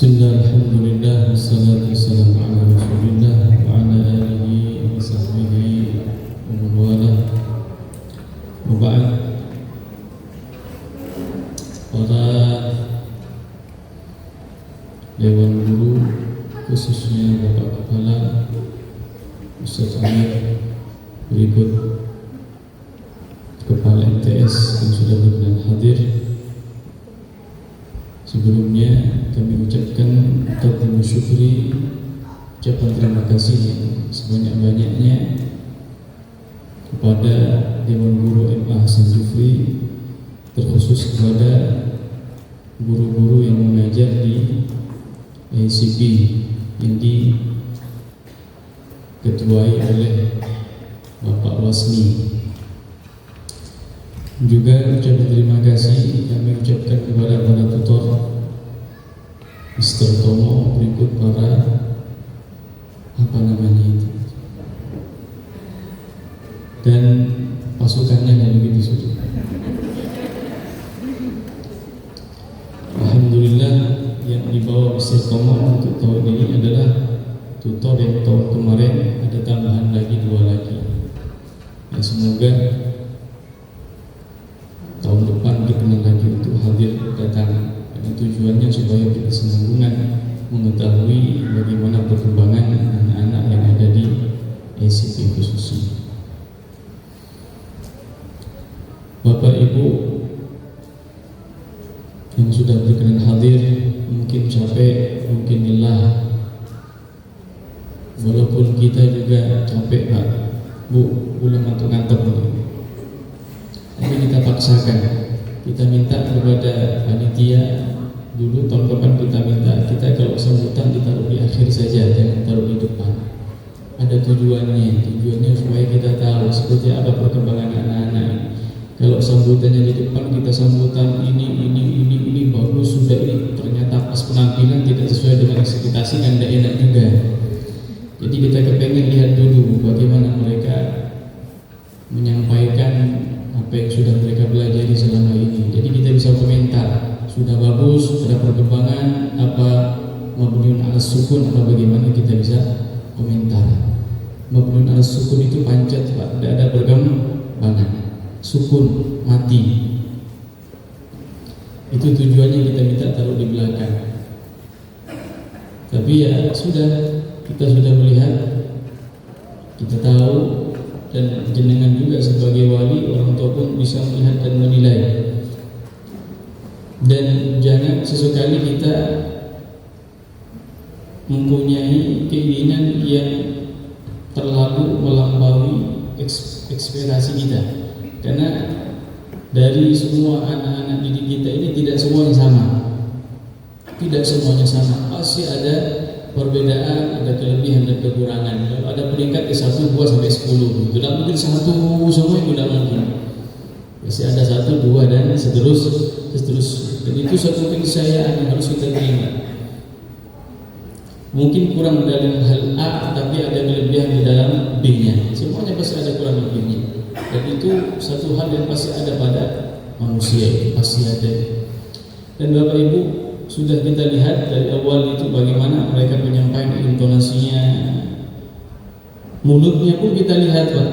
Bismillah, alhamdulillah, wassalatu wassalamu ala rasulillah wa ala alihi wa sahbihi wa man walah. Wa ba'd. Para Dewan Guru, khususnya Bapak Kepala Ustaz Amir, berikut Kepala MTS yang sudah berkenan hadir. Sebelumnya kami ucapkan taqdim syukri, ucapan terima kasih yang sebanyak-banyaknya kepada Dewan Guru MA Hasan Jufri, terkhusus kepada guru-guru yang mengajar di ACP yang diketuai oleh Bapak Wasni. Juga ucapan terima kasih kami ucapkan kepada para tutor Mr. Tomo, berikut para dan pasukannya yang lebih disuruh. Alhamdulillah, yang dibawa Mr. Tomo untuk tahun ini adalah tutor yang tahun kemarin, ada tambahan lagi 2 lagi. Ya, semoga tahun depan dikenal lagi untuk hadir datang, karena tujuannya supaya berkesinambungan mengetahui bagaimana perkembangan anak-anak yang ada di ACP khususnya. Bapak Ibu yang sudah berkenan hadir, mungkin capek, mungkin lelah, walaupun kita juga capek Pak, Bu, ulang ngantuk-ngantuk ini. Tapi kita paksakan, kita minta kepada panitia dulu tahun depan, kita minta kita kalau sambutan ditaruh di akhir saja, jangan taruh di depan. Ada tujuannya supaya kita tahu seperti apa perkembangan anak-anak. Kalau sambutannya di depan, kita sambutan ini bagus sudah, ini ternyata pas penampilan tidak sesuai dengan ekspektasi, kan tidak enak juga. Jadi kita kepengen lihat dulu bagaimana mereka menyampaikan apa yang sudah mereka pelajari selama ini. Jadi kita bisa komentar, sudah bagus, ada perkembangan, apa mabniun ala sukun, apa bagaimana, kita bisa komentar. Mabniun ala sukun itu pancet Pak, tidak ada perkembangan. Sukun, mati. Itu tujuannya kita minta taruh di belakang. Tapi ya sudah, kita sudah melihat, kita tahu, dan jenengan juga sebagai wali, orang tua pun bisa melihat dan menilai. Dan jangan sesekali kita mempunyai keinginan yang terlalu melampaui ekspektasi kita, karena dari semua anak-anak didik kita ini tidak semuanya sama, pasti ada perbedaan, ada kelebihan dan kekurangan. Kalau ada peringkat ke 1, 2 sampai 10, tidak mungkin 1 semua, itu tidak mungkin. Pasti ada 1, 2 dan seterusnya. Dan itu suatu keniscayaan yang harus kita terima. Mungkin kurang dalam hal A, tapi ada kelebihan di dalam B-nya. Semuanya pasti ada kurang lebihnya. Dan itu satu hal yang pasti ada pada manusia, pasti ada. Dan Bapak Ibu, sudah kita lihat dari awal itu bagaimana mereka menyampaikan intonasinya, mulutnya pun kita lihat Pak.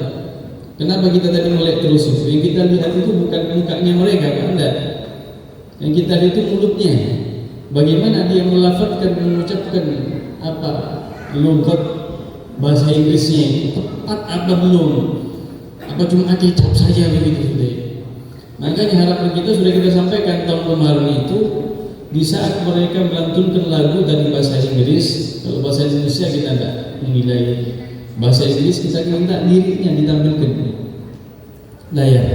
Kenapa kita tadi melek terus itu? Yang kita lihat itu bukan mukanya mereka, Pak, enggak. Yang kita lihat itu mulutnya. Bagaimana dia melafazkan, mengucapkan apa logat bahasa Inggrisnya, tepat apa belum? Apa cuma kecap saja begitu sudah? Makanya harapan kita sudah kita sampaikan tahun kemarin itu, di saat mereka melantunkan lagu dari bahasa Inggris. Kalau bahasa Indonesia kita tidak menilai, bahasa Inggris kita minta liriknya ditampilkan layar.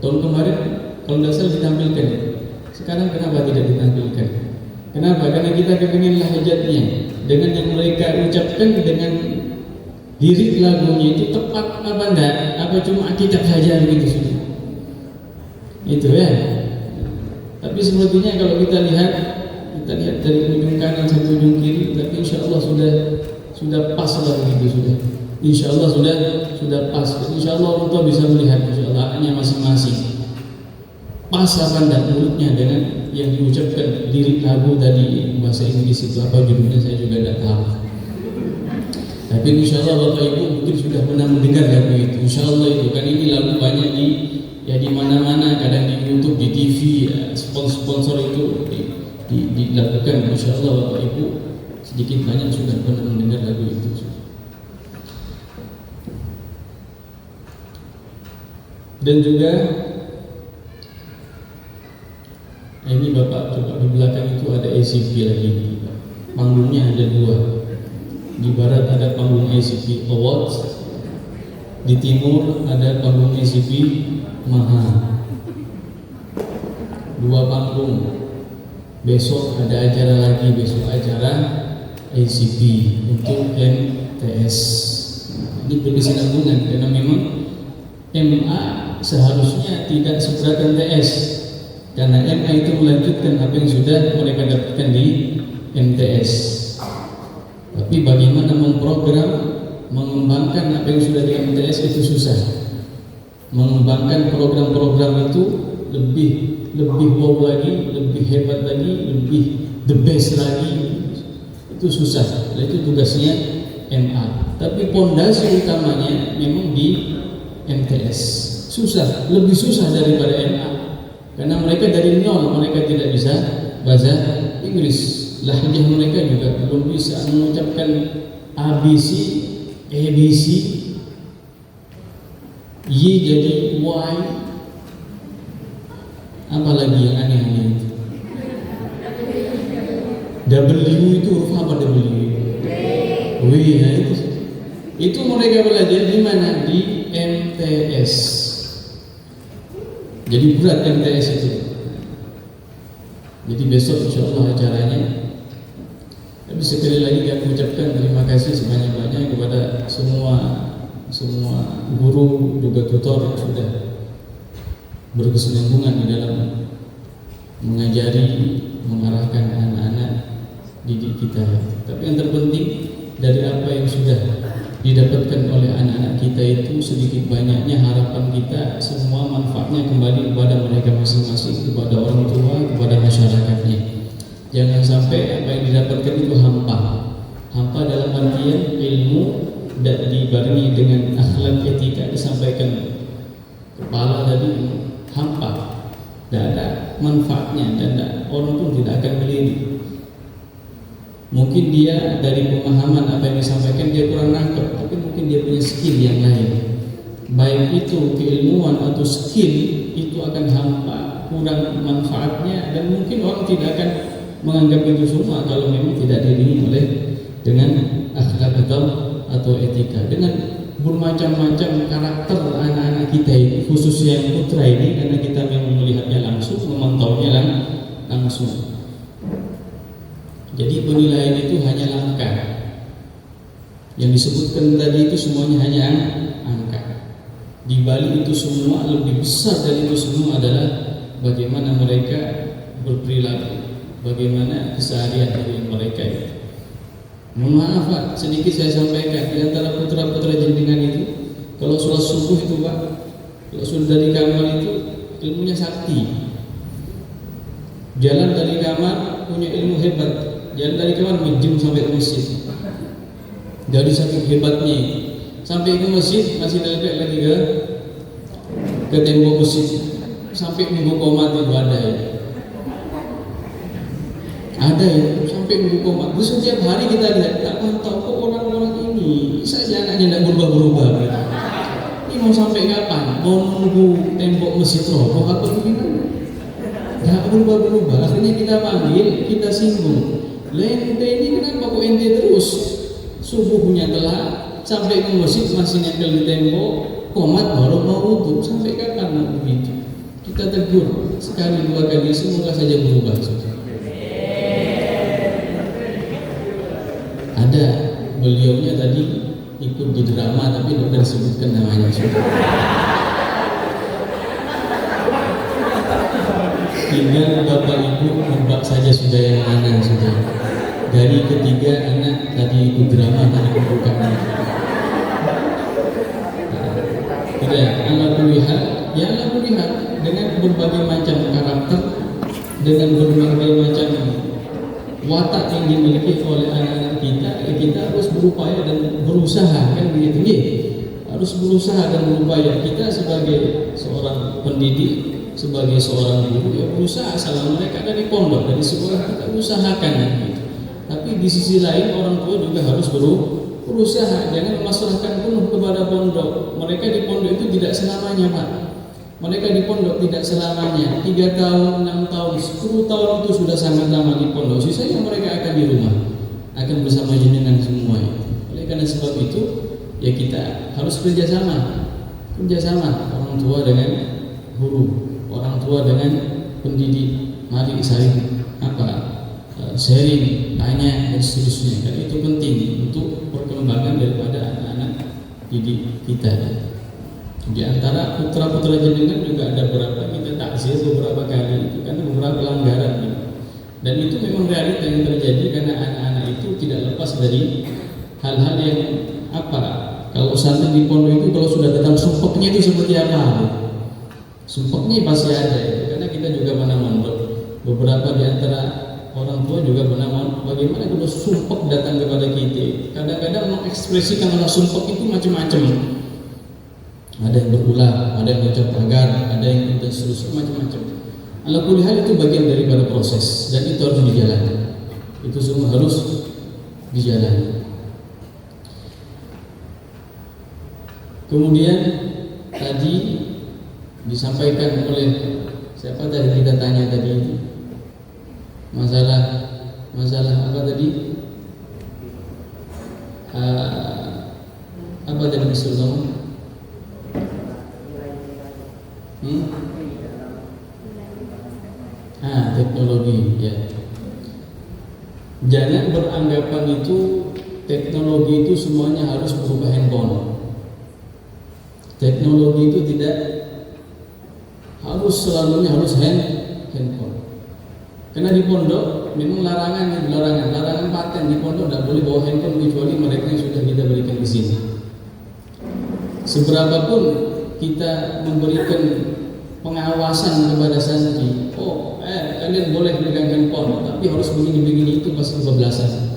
Tahun kemarin kalau tidak salah ditampilkan. Sekarang kenapa tidak ditampilkan? Kenapa? Karena kita kepingin lahjatnya dengan yang mereka ucapkan, dengan lirik lagunya itu tepat apa enggak? Apa cuma akikat saja begitu sudah? Itu ya. Tapi sepertinya kalau kita lihat dari ujung kanan sampai ujung kiri, tapi insya Allah sudah pas lah begitu sudah. Insya Allah sudah pas. Insya Allah orang tua bisa melihat, insya Allah anaknya masing-masing pas pasaran dan mulutnya dengan yang diucapkan lirik lagu tadi bahasa Inggris itu apa judulnya saya juga tidak tahu. Tapi insya Allah Bapak Ibu mungkin sudah pernah mendengar lagu itu. Insya Allah itu kan ini lagu banyak di mana-mana, kadang di YouTube, di TV, ya, sponsor itu dilakukan. Insya Allah Bapak Ibu sedikit banyak sudah pernah mendengar lagu itu. Dan juga ini Bapak coba di belakang itu ada ACP lagi. Panggungnya ada dua. Di barat ada panggung ACP Awards, di timur ada panggung ACP Maha. Dua panggung. Besok ada acara lagi, besok acara ACP untuk MTS. Ini berkesinambungan karena memang MA seharusnya tidak seberat MTS, karena MA itu melanjutkan apa yang sudah mereka dapatkan di MTS. Tapi bagaimana memprogram, mengembangkan apa yang sudah di MTS itu susah. Mengembangkan program-program itu lebih wow lagi, lebih hebat lagi, lebih the best lagi, itu susah. Itu tugasnya MA. Tapi pondasi utamanya memang di MTS. Susah, lebih susah daripada MA. Karena mereka dari nol, mereka tidak bisa bahasa Inggris. Lahjah mereka juga belum bisa mengucapkan ABC, ABC, Y jadi Y, apalagi yang aneh-aneh itu. W itu huruf apa W? W, ya itu mereka belajar di mana? Di MTS. Jadi berat MTS itu. Jadi besok insya Allah acaranya. Tapi sekali lagi kami ucapkan terima kasih sebanyak-banyaknya kepada semua guru juga tutor yang sudah berkesinambungan di dalam mengajari, mengarahkan anak-anak didik kita. Tapi yang terpenting dari apa yang sudah didapatkan oleh anak-anak kita itu sedikit banyaknya harapan kita semua manfaatnya kembali kepada mereka masing-masing, kepada orang tua, kepada masyarakatnya. Jangan sampai apa yang didapatkan itu hampa dalam artian ilmu dan dibarengi dengan akhlak etika disampaikan kepala tadi hampa, tidak ada manfaatnya dan orang pun tidak akan melirik. Mungkin dia dari pemahaman apa yang disampaikan dia kurang nangkep, tapi mungkin dia punya skill yang lain. Baik itu keilmuan atau skill itu akan hampa, kurang manfaatnya, dan mungkin orang tidak akan menganggap itu semua kalau memang tidak diiringi oleh dengan akhlak atau etika. Dengan bermacam-macam karakter anak-anak kita ini, khususnya yang putra ini, karena kita memang melihatnya langsung, memantaunya langsung. Jadi penilaian itu hanya angka. Yang disebutkan tadi itu semuanya hanya angka. Di balik itu semua, lebih besar dari itu semua adalah bagaimana mereka berperilaku, bagaimana keseharian dari mereka itu. Mohon maaf Pak, sedikit saya sampaikan, di antara putra-putra jenengan itu, kalau sholat subuh itu Pak, kalau sudah dari kamar itu ilmunya sakti. Jalan dari kamar punya ilmu hebat, jalan dari kamar menjem sampai ke masjid. Dari saking hebatnya itu, sampai ke masjid masih nempel lagi ke tembok masjid, sampai minggu komat itu ada ya. Ada ya, sampai minggu komat. Terus setiap hari kita lihat, tak tahu kok orang-orang ini saja anaknya tidak berubah-berubah gitu. Ini mau sampai kapan? Mau nunggu tembok masjid roboh apa gimana? Tidak berubah-berubah. Akhirnya kita panggil, kita singgung. Ente ini kenapa kok ente terus? Subuhnya telat, sampai ke masjid masih nempel di tembok, komat baru mau wudhu. Sampai kapan mau begitu? Kita tegur sekali dua kali, semoga saja berubah. Ada beliaunya tadi ikut di drama tapi tidak disebutkan namanya sudah. Tinggal Bapak Ibu nebak saja sudah yang mana sudah. Dari ketiga anak tadi ikut drama tadi pembukaan. Tidak, ala kulihat, ya ala kulihat dengan berbagai macam dengan berbagai macam watak yang dimiliki oleh anak-anak kita, ya kita harus berupaya dan berusaha, kan begitu ya? Harus berusaha dan berupaya. Kita sebagai seorang pendidik, sebagai seorang guru, ya berusaha selama mereka ada di pondok, dari sekolah kita usahakan gitu. Tapi di sisi lain orang tua juga harus berusaha, jangan memasrahkan penuh kepada pondok. Mereka di pondok itu tidak selamanya, Pak. Mereka di pondok tidak selamanya. 3 tahun, 6 tahun, 10 tahun itu sudah sangat lama di pondok. Sisanya mereka akan di rumah, akan bersama jenengan semua. Oleh karena sebab itu, ya kita harus kerjasama orang tua dengan guru, orang tua dengan pendidik. Mari saling sharing, tanya dan seterusnya. Dan itu penting untuk perkembangan daripada anak-anak didik kita. Di antara putra-putra jenengan juga ada beberapa kita takzir beberapa kali itu karena beberapa pelanggaran. Dan itu memang realita yang terjadi karena anak-anak itu tidak lepas dari hal-hal yang kalau santri di pondok itu kalau sudah datang sumpeknya itu seperti apa? Sumpeknya pasti ada itu karena kita juga pernah mondok. Beberapa di antara orang tua juga pernah bagaimana kalau sumpek datang kepada kita. Kadang-kadang mengekspresikan orang sumpek itu macam-macam. Ada yang berulang, ada yang mengucap tagar, ada yang dan seterusnya macam-macam. Ala kulli hal itu bagian daripada proses dan itu harus dijalani. Itu semua harus dijalani. Kemudian tadi disampaikan oleh siapa tadi kita tanya tadi masalah apa tadi? Apa tadi maksudnya? Teknologi ya. Jangan beranggapan itu teknologi itu semuanya harus berupa handphone. Teknologi itu tidak harus selalunya harus handphone. Karena di pondok memang larangan paten di pondok tidak boleh bawa handphone kecuali mereka yang sudah kita berikan izin. Seberapapun kita memberikan pengawasan kepada santri, kalian boleh pegang handphone, tapi harus begini itu pasti kebablasan.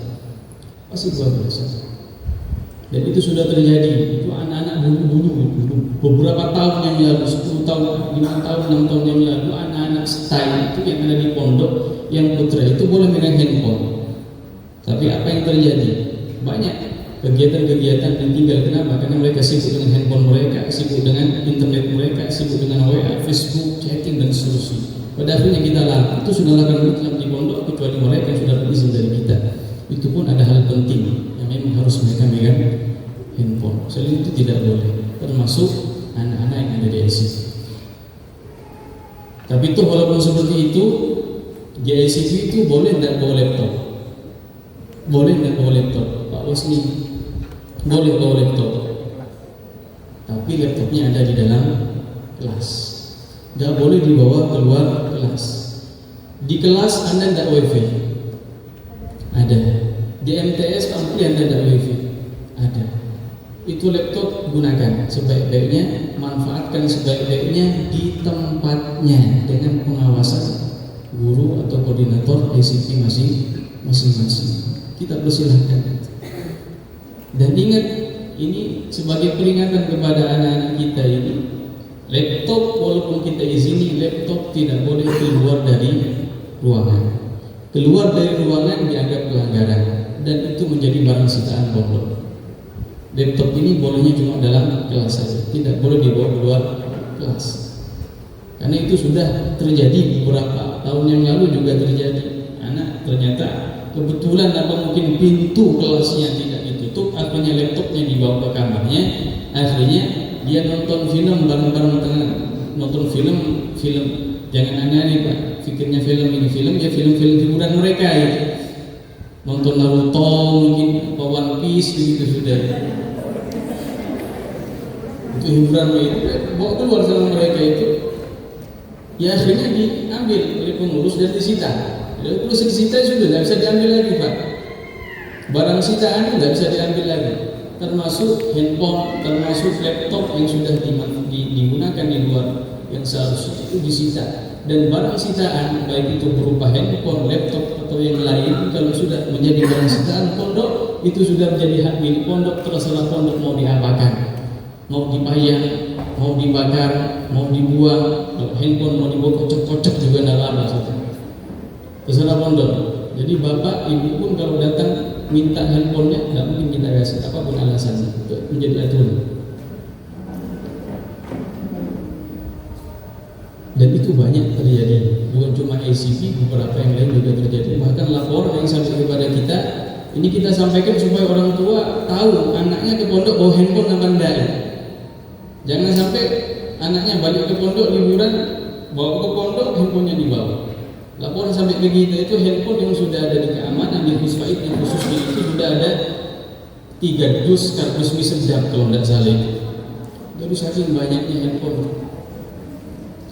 Dan itu sudah terjadi. Itu anak-anak dulu beberapa tahun yang lalu, 10 tahun, 5 tahun, 6 tahun yang lalu, anak-anak style itu yang ada di pondok, yang putra itu boleh pegang handphone. Tapi apa yang terjadi? Banyak kegiatan-kegiatan ditinggal. Kenapa? Karena mereka sibuk dengan handphone mereka, sibuk dengan internet mereka, sibuk dengan WA, Facebook, chatting dan seterusnya. Pada akhirnya kita larang. Itu sudah lakukan mutlak di pondok kecuali mereka yang sudah berizin dari kita. Itu pun ada hal penting yang memang harus mereka megang handphone. Selain itu tidak boleh, termasuk anak-anak yang ada di ICT. Tapi itu walaupun seperti itu, di ICT itu boleh tidak bawa laptop? Boleh tidak bawa laptop? Pak Wasni boleh bawa laptop, tapi laptopnya ada di dalam kelas. Tidak boleh dibawa keluar kelas. Di kelas Anda tidak wifi, ada. Di MTS ampli Anda tidak wifi, ada. Itu laptop gunakan sebaik-baiknya, manfaatkan sebaik-baiknya di tempatnya dengan pengawasan guru atau koordinator ICT masing-masing. Kita persilahkan. Dan ingat, ini sebagai peringatan kepada anak-anak kita ini, laptop walaupun kita izini, laptop tidak boleh keluar dari ruangan. Keluar dari ruangan dianggap pelanggaran dan itu menjadi barang sitaan pondok. Laptop ini bolehnya cuma dalam kelas saja, tidak boleh dibawa keluar kelas. Karena itu sudah terjadi beberapa tahun yang lalu juga terjadi. Anak ternyata kebetulan mungkin pintu kelasnya tidak ditutup, akhirnya laptopnya dibawa ke kamarnya, akhirnya dia nonton film bareng-bareng nonton film jangan aneh-aneh Pak, pikirnya film ya film-film hiburan mereka ya, nonton Naruto mungkin, One Piece begitu sudah, itu hiburan itu bawa keluar sama mereka itu, ya akhirnya diambil oleh pengurus dan disita. Terus disita sudah tidak bisa diambil lagi Pak, barang sitaan tidak bisa diambil lagi, termasuk handphone, termasuk laptop yang sudah digunakan di luar yang seharusnya itu disita Dan barang sitaan baik itu berupa handphone, laptop atau yang lain, kalau sudah menjadi barang sitaan pondok, itu sudah menjadi hak milik pondok. Terserah pondok mau diapakan, mau dipayang, mau dibakar, mau dibuang. Kalau handphone mau dibawa kocok-kocok juga tidak apa-apa, terserah pondok. Jadi bapak ibu pun kalau datang minta handphonenya tidak mungkin kita kasih apapun alasannya, itu menjadi aturan. Dan itu banyak terjadi, bukan cuma ACP, beberapa yang lain juga terjadi. Bahkan laporan yang sampai kepada kita, ini kita sampaikan supaya orang tua tahu anaknya ke pondok bawa handphone apa enggak ya. Jangan sampai anaknya balik ke pondok liburan, bawa ke pondok handphonenya dibawa. Laporan sampai ke kita itu handphone yang sudah ada di keamanan di Husfaid, di khusus itu sudah ada 3 dus kardus mie sedap kalau tidak salah itu. Jadi saking banyaknya handphone,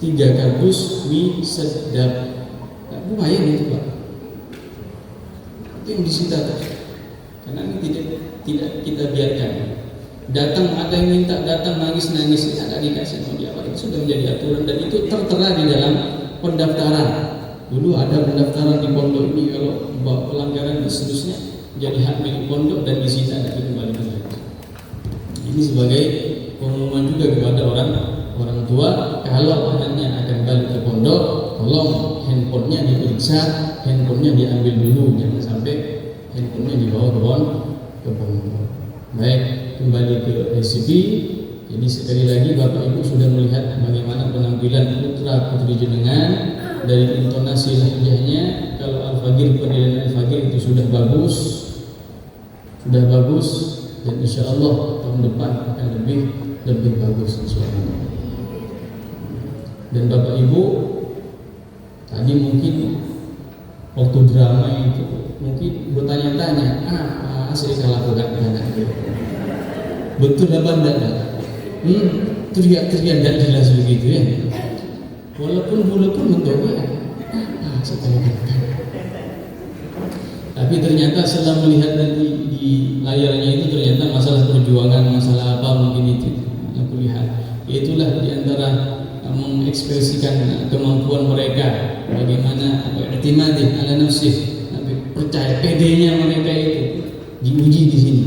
3 kardus mie sedap, lumayan itu Pak. Itu yang disita tuh. Karena ini tidak kita biarkan. Datang ada yang minta, datang nangis tidak dikasih, mau diapa, itu sudah menjadi aturan dan itu tertera di dalam pendaftaran. Dulu ada pendaftaran di pondok ini, kalau pelanggaran dan seterusnya jadi hak milik pondok dan disita dan dikembalikan lagi. Ini sebagai pengumuman juga kepada orang tua, kalau anaknya akan balik ke pondok, tolong handphonenya diperiksa, handphonenya diambil dulu, jangan sampai handphonenya dibawa ke pondok. Baik, kembali ke SCP. Jadi sekali lagi Bapak Ibu sudah melihat bagaimana penampilan putra putri jenengan, dari intonasi lahjahnya. Kalau Al-Fagir, pendidikan Al-Fagir itu sudah bagus, dan insya Allah tahun depan akan lebih bagus insya Allah. Dan Bapak Ibu tadi mungkin waktu drama itu mungkin bertanya-tanya, apa saya lakukan anak itu? Betul apa enggak? Teriak-teriak tidak jelas begitu ya. Walaupun bentuknya apa saya lakukan? Tapi ternyata setelah melihat di layarnya itu ternyata masalah perjuangan, masalah apa mungkin itu aku lihat. Itulah diantara mengekspresikan kemampuan mereka, bagaimana i'timadi ala nafsih, percaya, pedenya mereka itu diuji di sini.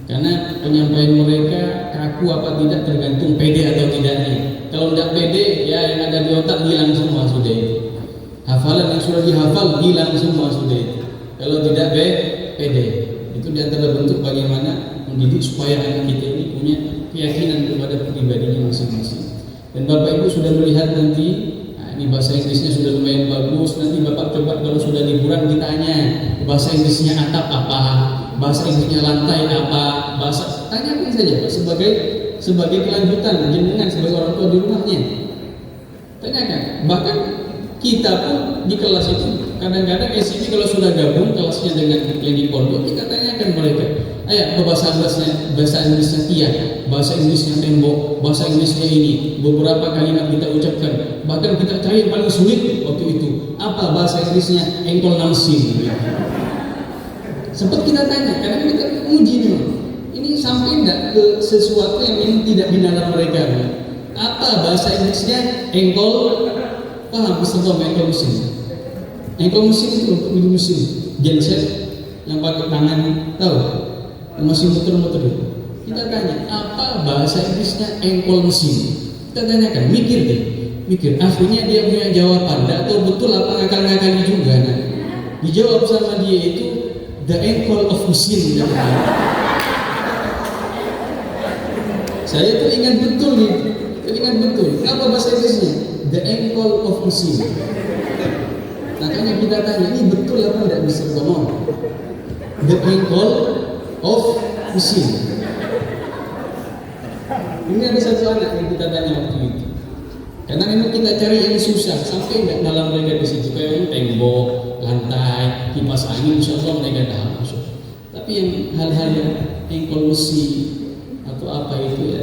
Karena penyampaian mereka kaku apa tidak tergantung pede atau tidaknya. Kalau tidak pede, ya yang ada di otak hilang semua sudah itu. Hafalan yang sudah dihafal hilang semua sudah itu. Kalau tidak pede, itu diantara bentuk bagaimana mendidik supaya anak kita ini punya keyakinan kepada pribadinya masing-masing. Dan Bapak Ibu sudah melihat nanti, ini bahasa Inggrisnya sudah lumayan bagus. Nanti Bapak coba kalau sudah liburan ditanya bahasa Inggrisnya atap apa, bahasa Inggrisnya lantai apa, tanyakan saja Pak, sebagai kelanjutan jenengan sebagai orang tua di rumahnya. Tanyakan. Bahkan kita pun di kelas itu kadang-kadang SCP kalau sudah gabung kelasnya dengan yang di pondok, kita tanyakan mereka, ayo bahasa Inggrisnya iya, bahasa Inggrisnya tembok, bahasa Inggrisnya ini, beberapa kalimat kita ucapkan. Bahkan kita cari yang paling sulit waktu itu, apa bahasa Inggrisnya engkol namsin. Sempat kita tanya, karena kita uji memang. Ini sampai tidak ke sesuatu yang tidak binalar mereka. Apa bahasa Inggrisnya engkol? Paham beserta engkol mesin. Engkol mesin itu untuk minum mesin, genset yang pakai tangan, tahu? Mesin muter-muter itu. Kita tanya, apa bahasa Inggrisnya engkol mesin? Kita tanyakan, mikir deh, mikir. Akhirnya dia punya jawaban, tidak tahu betul apa ngakal-ngakali juga. Nah, dijawab sama dia itu the ankle of mesin. Saya teringat betul nih, apa bahasa Inggrisnya? The ankle of mesin. Makanya kita tanya, ini betul apa tidak bisa ngomong? The ankle of mesin. Ini ada satu anak yang kita tanya waktu itu. Karena memang kita cari yang susah, sampai tidak dalam mereka di situ. Kayak tembok, lantai, kipas angin, insya Allah mereka tahu. Tapi yang hal-hal yang ankle mesin atau apa itu ya,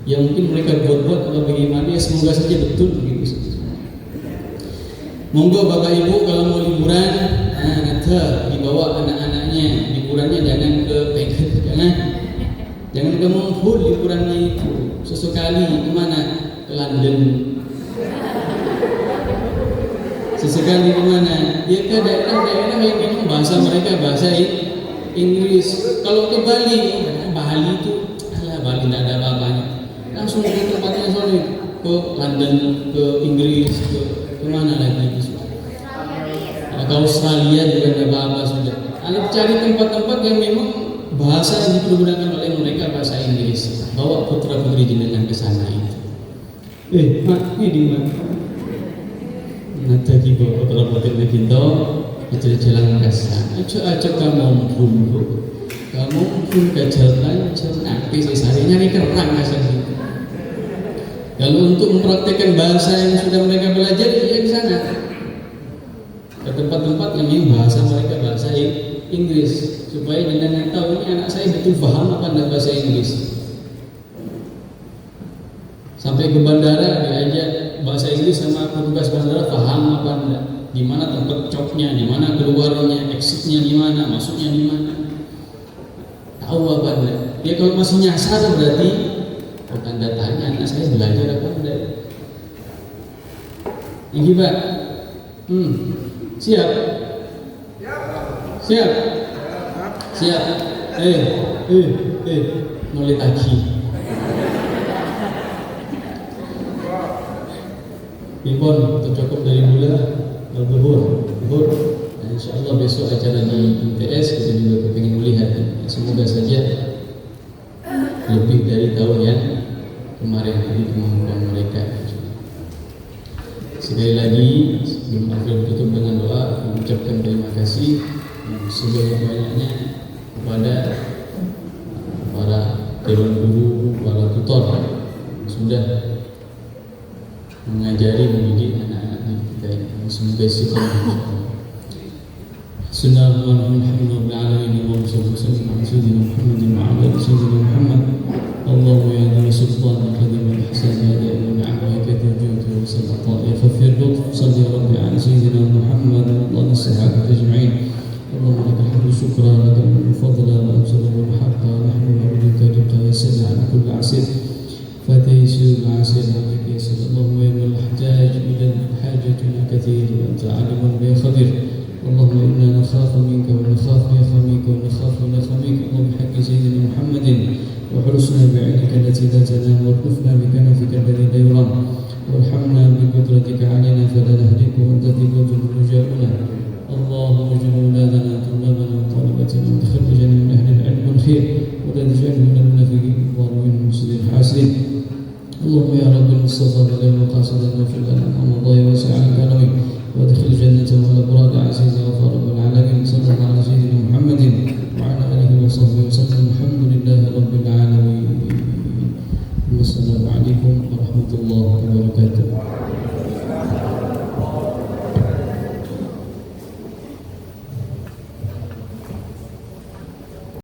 yang mungkin mereka buat-buat atau bagaimana, ya semoga saja betul begitu. Monggo Bapak Ibu kalau mau liburan, dibawa anak-anaknya. Liburannya jangan ke Pegat, jangan ke Mongkul liburannya itu. Sesekali kemana? Ke London. sesekali kemana, dia ke daerah-daerah yang memang bahasa mereka bahasa Inggris. Kalau ke Bali, Bali itu, Bali tidak ada apa-apanya. Langsung ke tempatnya sorry, ke London, ke Inggris, ke mana lagi? Ke Australia juga ada apa-apa sudah. Anda cari tempat-tempat yang memang bahasa yang dipergunakan oleh mereka bahasa Inggris. Bawa putra putri jenengan ke sana itu. Mak, ini di mana? Nanti bawa putra putri kita jalan ke sana. Aja kamu pun ke jalan nanti sehari nyari kerang asal itu. Kalau untuk mempraktekkan bahasa yang sudah mereka belajar, ya ke sana. Ke tempat-tempat yang bahasa mereka bahasa Inggris, supaya jenengan tahu ini anak saya betul paham apa enggak bahasa Inggris. Sampai ke bandara diajak bahasa Inggris sama petugas bandara, paham apa enggak, di mana tempat coknya, di mana keluarnya, exitnya di mana, masuknya di mana, tahu apa enggak. Dia kalau masih nyasar berarti tanda tanya anak saya belajar apa enggak. Ini Pak, siap. Mulai tadi. Pipon, cukup dari bulan Al-Zuhur. Nah, insya Allah besok acara di MTS kita juga ingin melihat. Semoga saja lebih dari tahun yang kemarin ini kemampuan mereka. Sekali lagi sebelum akhir tutup dengan doa, mengucapkan terima kasih sebanyak-banyaknya kepada para dewan guru, para tutor sudah mengajari mendidik anak-anak kita ini. Semoga istiqomah. Bismillahirrahmanirrahim. Allahumma shalli ala sayyidina Muhammadin wa ala ali sayyidina Muhammad. Allahumma ya dzal sultan qadim al-ihsan ya da'im al-'afwa ya tajud wa sallallahu ya fafir lutf salli rabbi ala sayyidina Muhammad wa ala as-sahabati ajma'in. اللهم لك الحمد شكرا لك الفضل والأجر والحق نحن نعبدك لقاء يسر عن كل عسير فتيسر العسير عليك يسر اللهم يا من نحتاج إلى حاجتنا كثير وأنت عالم بها خبير اللهم إنا نخاف منك ونخاف منك ونخاف منك اللهم بحق سيدنا محمد وحرسنا بعينك التي لا تنام واركفنا بكنفك الذي لا يرام وارحمنا بقدرتك علينا فلا نهلك وأنت ذي الوجه رجاؤنا اللهم اجعل اولادنا طلابنا وطالباتنا متخرجين من اهل العلم والخير ولا تجعلهم من المنافقين الظالمين المفسدين الحاسدين اللهم يا رب المصطفى بلغ مقاصدنا واغفر لنا ما مضى واسع عن كرمك وادخل الجنه مع الابرار عزيز غفار رب العالمين صلى الله على سيدنا محمد وعلى اله وصحبه وسلم الحمد لله رب العالمين والسلام عليكم ورحمه الله وبركاته.